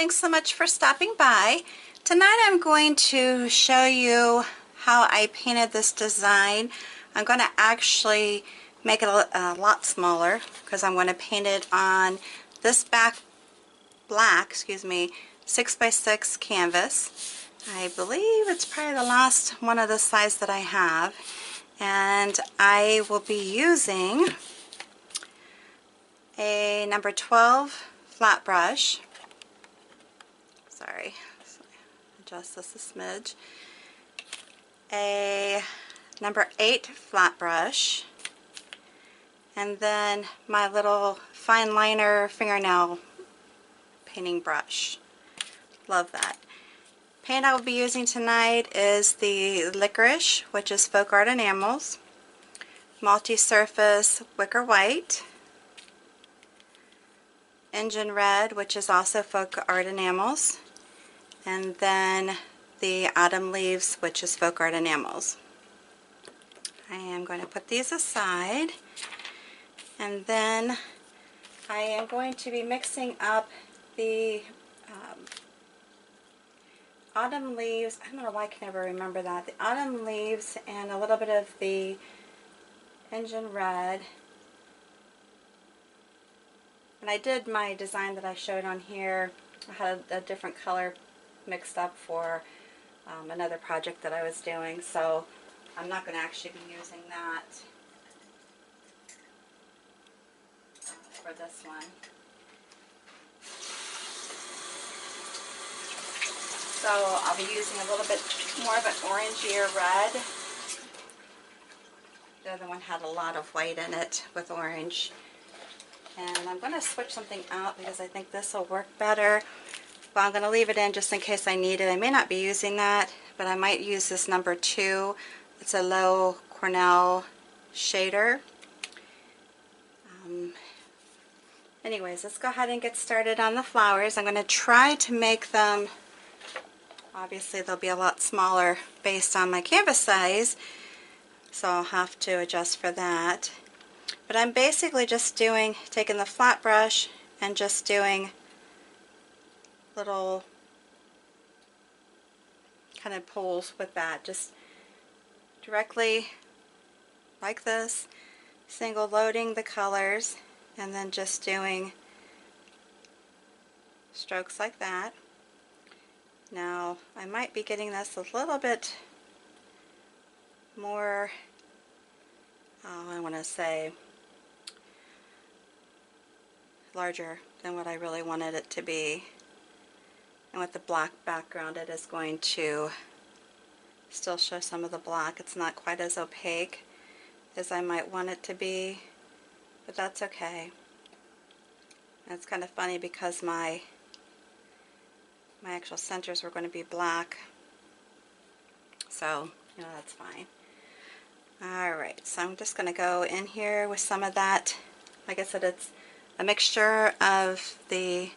thanks so much for stopping by. Tonight I'm going to show you how I painted this design. I'm going to actually make it a lot smaller because I'm going to paint it on this black 6x6 canvas. I believe it's probably the last one of this size that I have, and I will be using a number 12 flat brush. Sorry, adjust this a smidge. A number 8 flat brush, and then my little fine liner fingernail painting brush. Love that. Paint I will be using tonight is the Licorice, which is Folk Art Enamels, Multi-Surface Wicker White, Engine Red, which is also Folk Art Enamels, and then the Autumn Leaves, which is Folk Art Enamels. I am going to put these aside, and then I am going to be mixing up the Autumn Leaves. I don't know why I can never remember that. The Autumn Leaves and a little bit of the Engine Red. When I did my design that I showed on here, I had a different color mixed up for another project that I was doing, so I'm not going to actually be using that for this one. So I'll be using a little bit more of an orangier red. The other one had a lot of white in it with orange. And I'm going to switch something out because I think this will work better. But I'm going to leave it in just in case I need it. I may not be using that, but I might use this number 2. It's a low Cornell shader. Anyways, let's go ahead and get started on the flowers. I'm going to try to make them, obviously they'll be a lot smaller based on my canvas size, so I'll have to adjust for that. But I'm basically just taking the flat brush and just doing little kind of pulls with that, just directly like this, single loading the colors, and then just doing strokes like that. Now I might be getting this a little bit more, I want to say larger than what I really wanted it to be. And with the black background, it is going to still show some of the black. It's not quite as opaque as I might want it to be, but that's okay. And it's kind of funny because my actual centers were going to be black, so that's fine. Alright, so I'm just going to go in here with some of that. Like I said, it's a mixture of the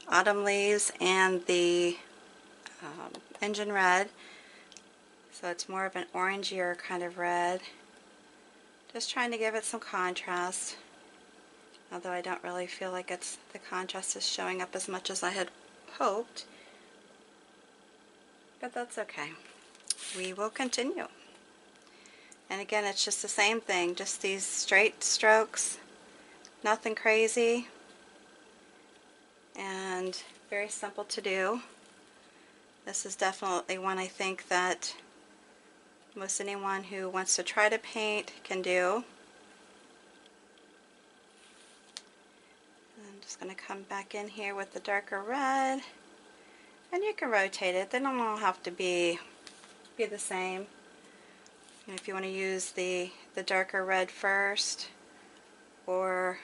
Autumn Leaves and the Engine Red, so it's more of an orangier kind of red. Just trying to give it some contrast, although I don't really feel like the contrast is showing up as much as I had hoped, but that's okay. We will continue. And again, it's just the same thing, just these straight strokes, nothing crazy, and very simple to do. This is definitely one I think that most anyone who wants to try to paint can do. I'm just going to come back in here with the darker red, and you can rotate it. They don't all have to be the same. If you want to use the darker red first, or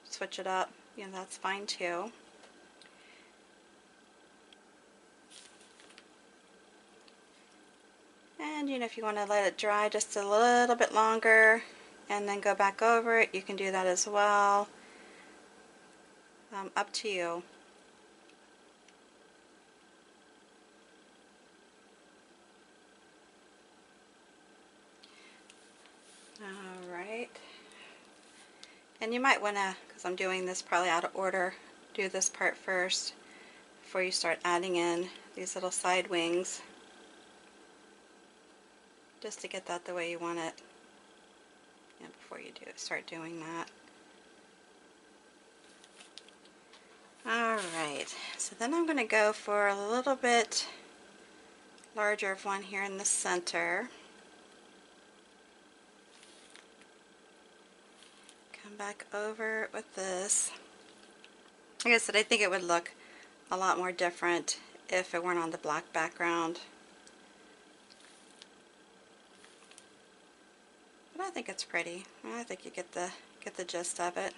switch it up, that's fine too. And if you want to let it dry just a little bit longer and then go back over it, you can do that as well. Up to you. Alright. And you might want to, because I'm doing this probably out of order, do this part first before you start adding in these little side wings, just to get that the way you want it. And before you start doing that. Alright, so then I'm going to go for a little bit larger of one here in the center. Come back over with this. Like I said, I think it would look a lot more different if it weren't on the black background. But I think it's pretty. I think you get the gist of it.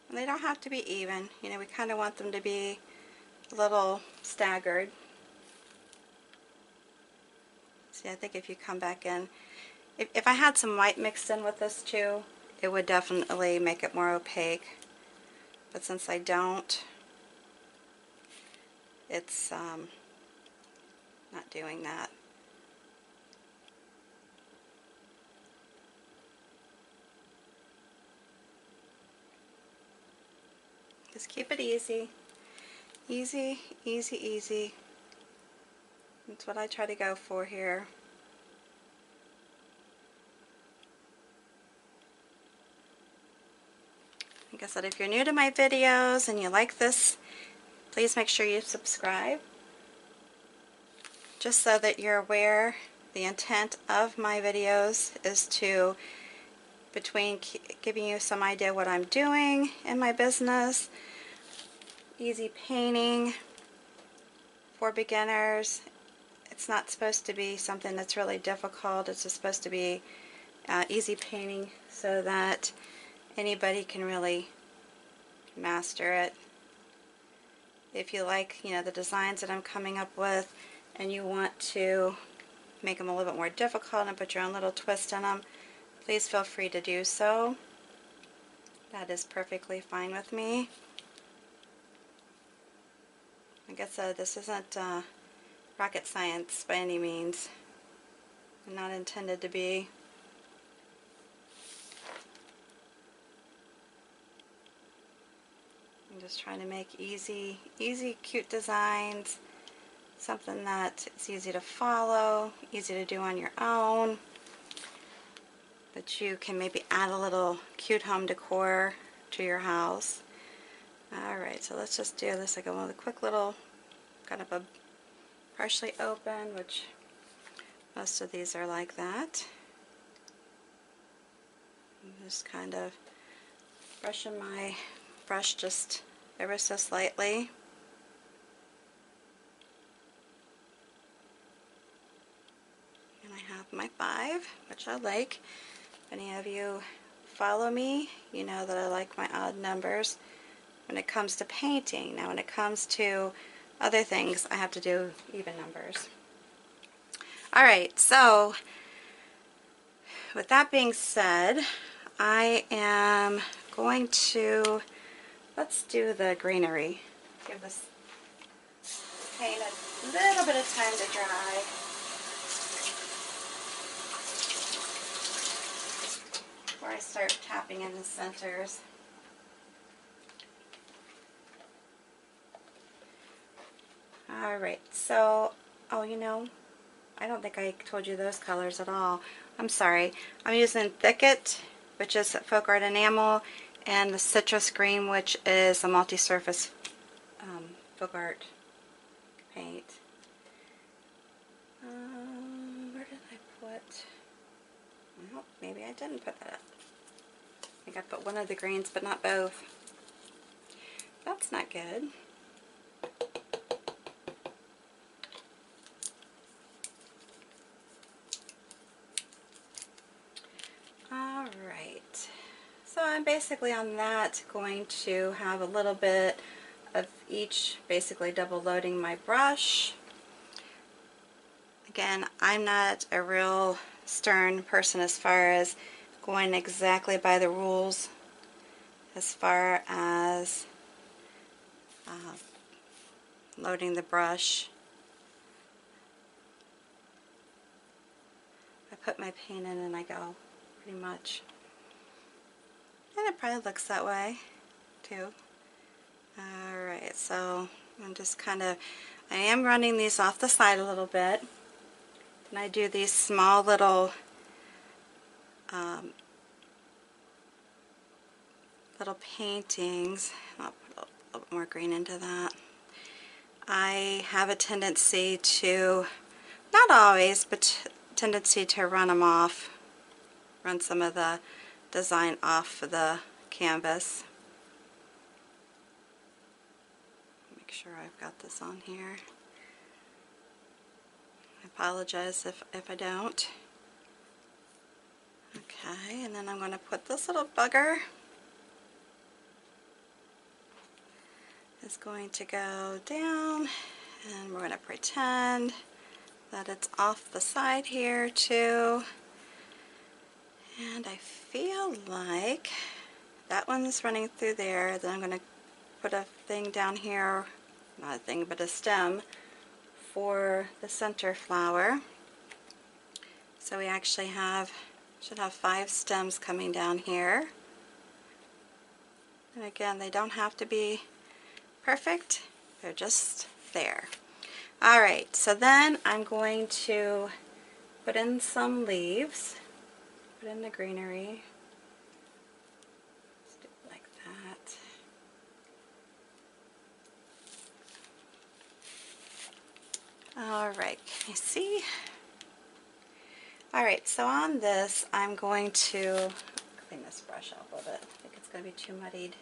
And they don't have to be even. You know, we kind of want them to be a little staggered. See, I think if you come back in, if I had some white mixed in with this too, it would definitely make it more opaque. But since I don't, it's not doing that. Just keep it easy. Easy, easy, easy. That's what I try to go for here. Like I said, if you're new to my videos and you like this, please make sure you subscribe. Just so that you're aware, the intent of my videos is to, between giving you some idea what I'm doing in my business, easy painting for beginners. It's not supposed to be something that's really difficult. It's just supposed to be easy painting so that anybody can really master it. If you like, you know, the designs that I'm coming up with and you want to make them a little bit more difficult and put your own little twist in them, please feel free to do so. That is perfectly fine with me. Like I said, this isn't rocket science by any means. I'm not intended to be. I'm just trying to make easy, cute designs. Something that is easy to follow, easy to do on your own. That you can maybe add a little cute home decor to your house. Alright, so let's just do this like a quick little, kind of a partially open, which most of these are like that. I'm just kind of brushing my brush just ever so slightly. And I have my 5, which I like. If any of you follow me, you know that I like my odd numbers when it comes to painting. Now when it comes to other things, I have to do even numbers. Alright, so with that being said, I am going to, let's do the greenery. Give this paint a little bit of time to dry. Before I start tapping in the centers. Alright, so, oh, you know, I don't think I told you those colors at all. I'm sorry. I'm using Thicket, which is folk art enamel, and the citrus green, which is a multi-surface folk art paint. Where did I put? Well, maybe I didn't put that up. I think I put one of the greens, but not both. That's not good. Alright, so I'm basically on that going to have a little bit of each, basically double loading my brush. Again, I'm not a real stern person as far as going exactly by the rules as far as loading the brush. I put my paint in and I go, pretty much. And it probably looks that way too. Alright, so I'm just I am running these off the side a little bit. And I do these small little little paintings. I'll put a little bit more green into that. I have a tendency to, not always, but tendency to run them off, run some of the design off of the canvas. Make sure I've got this on here. I apologize if I don't. Okay, and then I'm going to put this little bugger is going to go down, and we're going to pretend that it's off the side here too. And I feel like that one's running through there. Then I'm going to put a thing down here, not a thing but a stem for the center flower. So we actually should have 5 stems coming down here. And again, they don't have to be perfect, they're just there. Alright, so then I'm going to put in some leaves, put in the greenery. Let's do it like that. Alright, can you see? Alright, so on this I'm going to clean this brush up a little bit. I think it's going to be too muddied.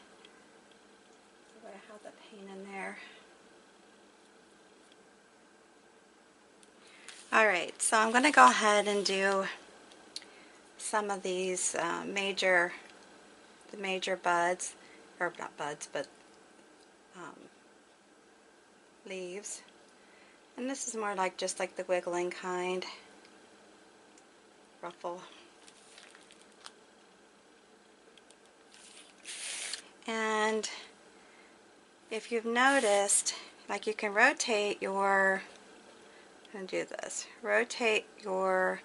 So I have the paint in there. Alright, so I'm going to go ahead and do some of these the major buds, or not buds, but leaves. And this is more like just like the wiggling kind. Ruffle. And if you've noticed, like you can rotate your, I'm going to do this, rotate your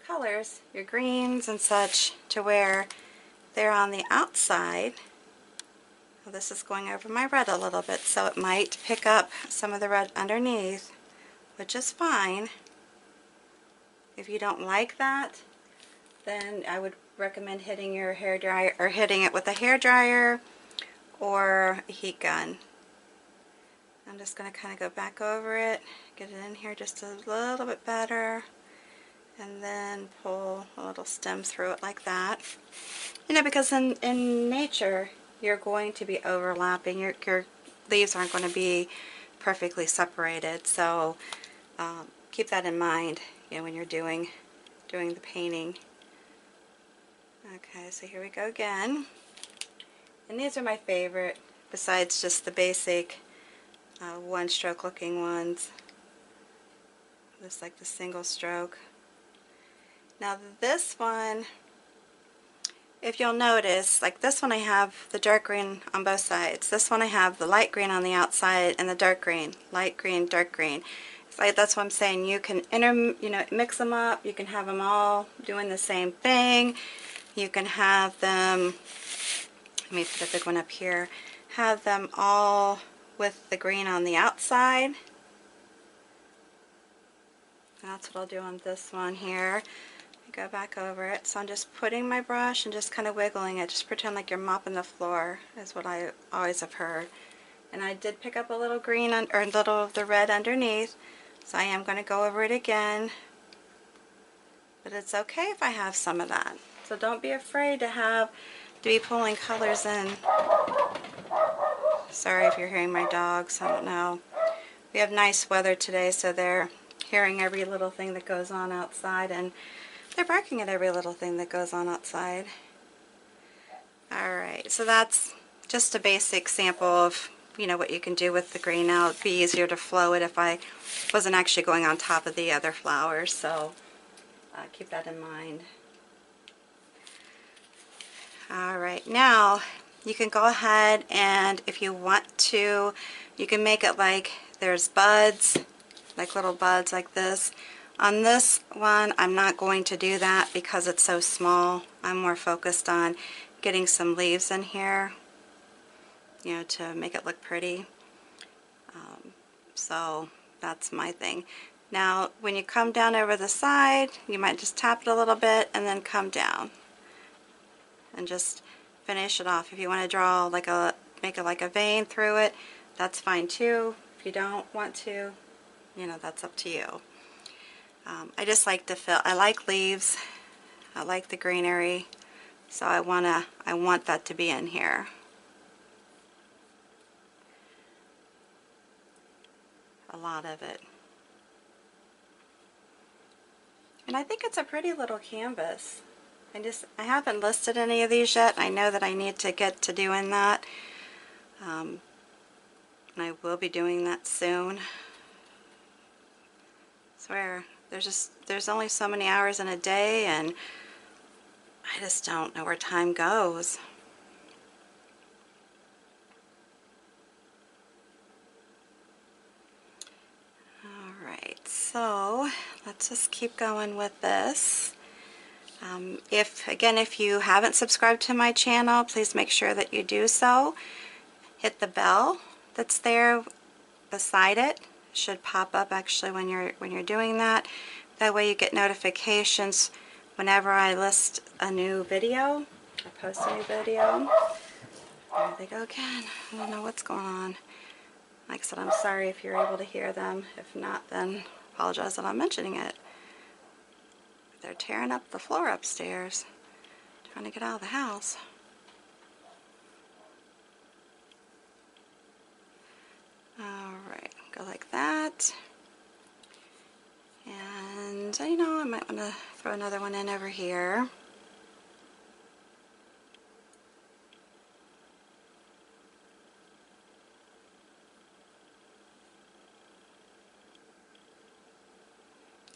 colors, your greens and such, to where they're on the outside. Well, this is going over my red a little bit, so it might pick up some of the red underneath, which is fine. If you don't like that, then I would recommend hitting your hairdryer, or hitting it with a hairdryer or a heat gun. I'm just going to kind of go back over it, get it in here just a little bit better, and then pull a little stem through it like that. You know, because in nature, you're going to be overlapping. Your leaves aren't going to be perfectly separated, so keep that in mind, you know, when you're doing the painting. Okay, so here we go again. And these are my favorite, besides just the basic one-stroke looking ones. Just like the single stroke. Now this one, if you'll notice, like this one I have the dark green on both sides. This one I have the light green on the outside and the dark green. Light green, dark green. It's like, that's what I'm saying. You can mix them up. You can have them all doing the same thing. You can have them, let me put a big one up here, have them all with the green on the outside. And that's what I'll do on this one here. Go back over it. So I'm just putting my brush and just kind of wiggling it. Just pretend like you're mopping the floor, is what I always have heard. And I did pick up a little green, or a little of the red underneath. So I am going to go over it again. But it's okay if I have some of that. So don't be afraid to be pulling colors in. Sorry if you're hearing my dogs, I don't know. We have nice weather today, so they're hearing every little thing that goes on outside, and they're barking at every little thing that goes on outside. Alright, so that's just a basic sample of, you know, what you can do with the green. Now it'd be easier to flow it if I wasn't actually going on top of the other flowers, so keep that in mind. Alright, now you can go ahead and, if you want to, you can make it like there's buds, like little buds like this. On this one, I'm not going to do that because it's so small. I'm more focused on getting some leaves in here, you know, to make it look pretty. So that's my thing. Now when you come down over the side, you might just tap it a little bit and then come down and just finish it off. If you want to draw like make it like a vein through it, that's fine too. If you don't want to, you know, that's up to you. I just like to I like leaves, I like the greenery, so I want that to be in here. A lot of it. And I think it's a pretty little canvas. I haven't listed any of these yet. I know that I need to get to doing that. And I will be doing that soon. I swear, there's only so many hours in a day, and I just don't know where time goes. Alright, so let's just keep going with this. If you haven't subscribed to my channel, please make sure that you do so. Hit the bell that's there beside it. It should pop up actually when you're doing that. That way you get notifications whenever I list a new video or post a new video. There they go again. I don't know what's going on. Like I said, I'm sorry if you're able to hear them. If not, then apologize that I'm mentioning it. They're tearing up the floor upstairs, trying to get out of the house. Alright, go like that. And, you know, I might want to throw another one in over here.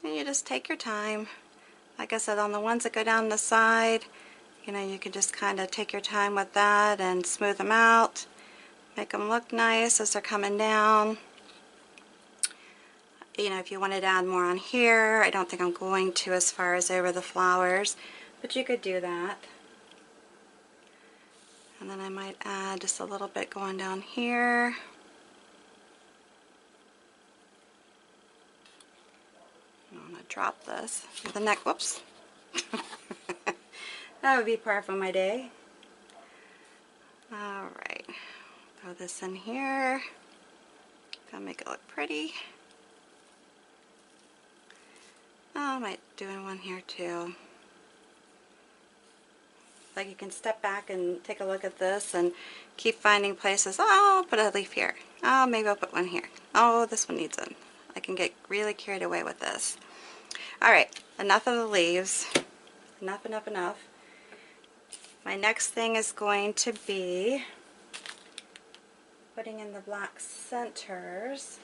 And you just take your time. Like I said, on the ones that go down the side, you know, you can just kind of take your time with that and smooth them out. Make them look nice as they're coming down. You know, if you wanted to add more on here, I don't think I'm going to as far as over the flowers, but you could do that. And then I might add just a little bit going down here. I'm going to drop this. The neck, whoops. That would be par for my day. Alright, throw this in here. Gonna make it look pretty. Oh, I might do one here too. Like you can step back and take a look at this and keep finding places. Oh, I'll put a leaf here. Oh, maybe I'll put one here. Oh, this one needs it. I can get really carried away with this. Alright, enough of the leaves. Enough, enough, enough. My next thing is going to be putting in the black centers.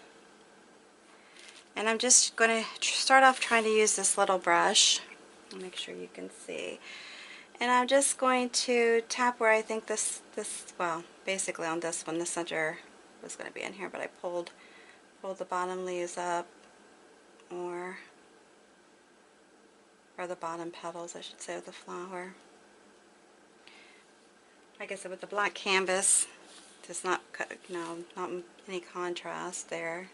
And I'm just going to start off trying to use this little brush. Make sure you can see. And I'm just going to tap where I think well, basically on this one, the center was going to be in here, but I pulled the bottom leaves up, or the bottom petals, I should say, of the flower. Like I said, with the black canvas, there's not, you know, not any contrast there.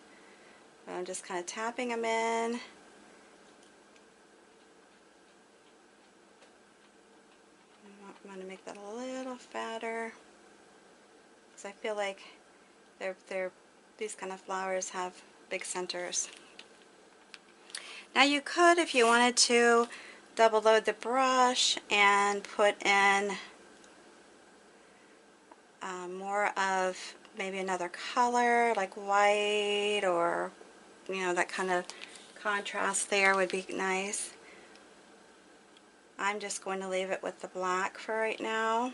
But I'm just kind of tapping them in. I'm going to make that a little fatter, because I feel like these kind of flowers have big centers. Now you could, if you wanted to, double load the brush and put in more of maybe another color, like white, or, you know, that kind of contrast there would be nice. I'm just going to leave it with the black for right now,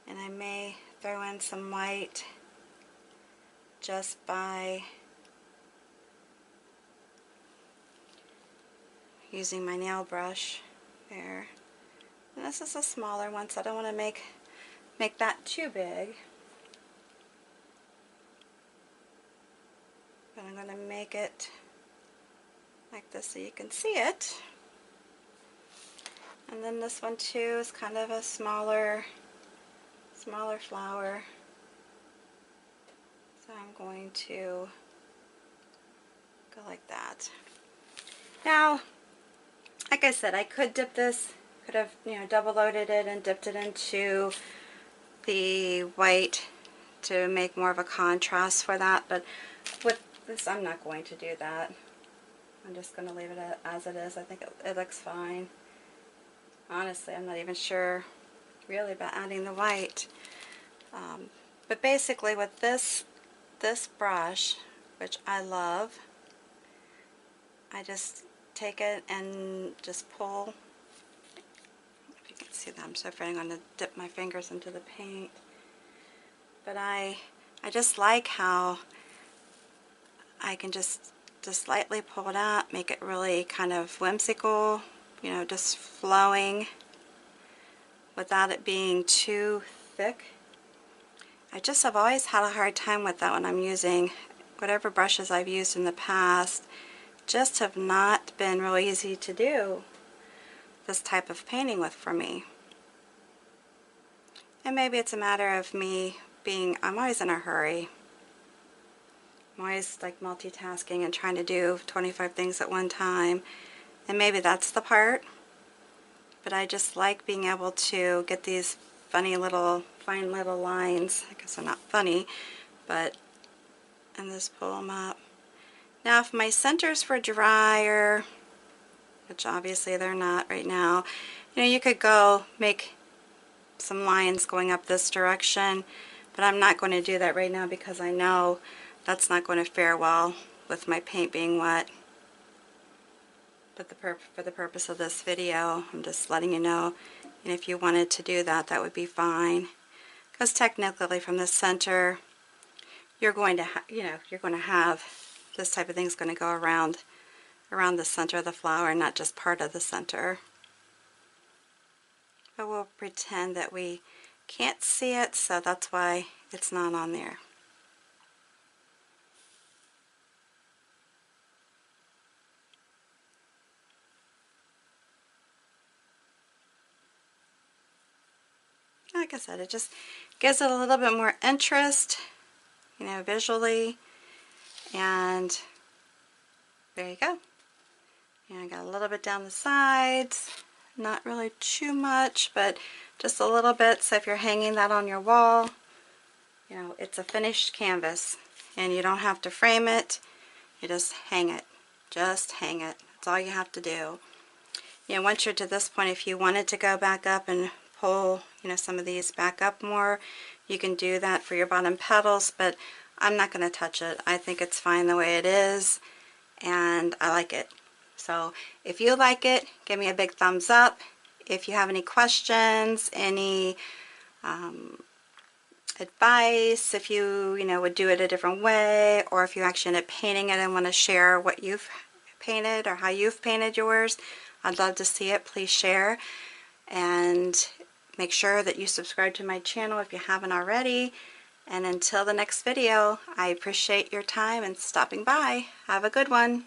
and I may throw in some white just by using my nail brush there. And this is a smaller one, so I don't want to make that too big. But I'm going to make it like this so you can see it. And then this one too is kind of a smaller flower. So I'm going to go like that. Now, like I said, I could dip this, could have, double loaded it and dipped it into the white to make more of a contrast for that, but with this I'm not going to do that. I'm just going to leave it as it is. I think it looks fine. Honestly, I'm not even sure really about adding the white. But basically with this brush, which I love, I just take it and just pull. If you can see that, I'm so afraid I'm going to dip my fingers into the paint. But I just like how I can just lightly pull it out, make it really kind of whimsical, just flowing without it being too thick. I just have always had a hard time with that when I'm using whatever brushes I've used in the past. Just have not been really easy to do this type of painting with for me. And maybe it's a matter of me I'm always in a hurry. I'm always like multitasking and trying to do 25 things at one time. And maybe that's the part. But I just like being able to get these fine little lines. I guess they're not funny, but, and just pull them up. Now if my centers were drier, which obviously they're not right now, you could go make some lines going up this direction, but I'm not going to do that right now because I know that's not going to fare well with my paint being wet. But for the purpose of this video, I'm just letting you know, and if you wanted to do that, that would be fine. Because technically from the center, you're going to have this type of thing is going to go around the center of the flower, not just part of the center. But we'll pretend that we can't see it, so that's why it's not on there. Like I said, it just gives it a little bit more interest, visually. And there you go. I got a little bit down the sides, not really too much, but just a little bit. So if you're hanging that on your wall, it's a finished canvas, and you don't have to frame it. You just hang it. Just hang it. That's all you have to do. Once you're to this point, if you wanted to go back up and pull, some of these back up more, you can do that for your bottom petals, but I'm not going to touch it. I think it's fine the way it is, and I like it. So if you like it, give me a big thumbs up. If you have any questions, any advice, if you would do it a different way, or if you actually end up painting it and want to share what you've painted or how you've painted yours, I'd love to see it. Please share, and make sure that you subscribe to my channel if you haven't already. And until the next video, I appreciate your time and stopping by. Have a good one.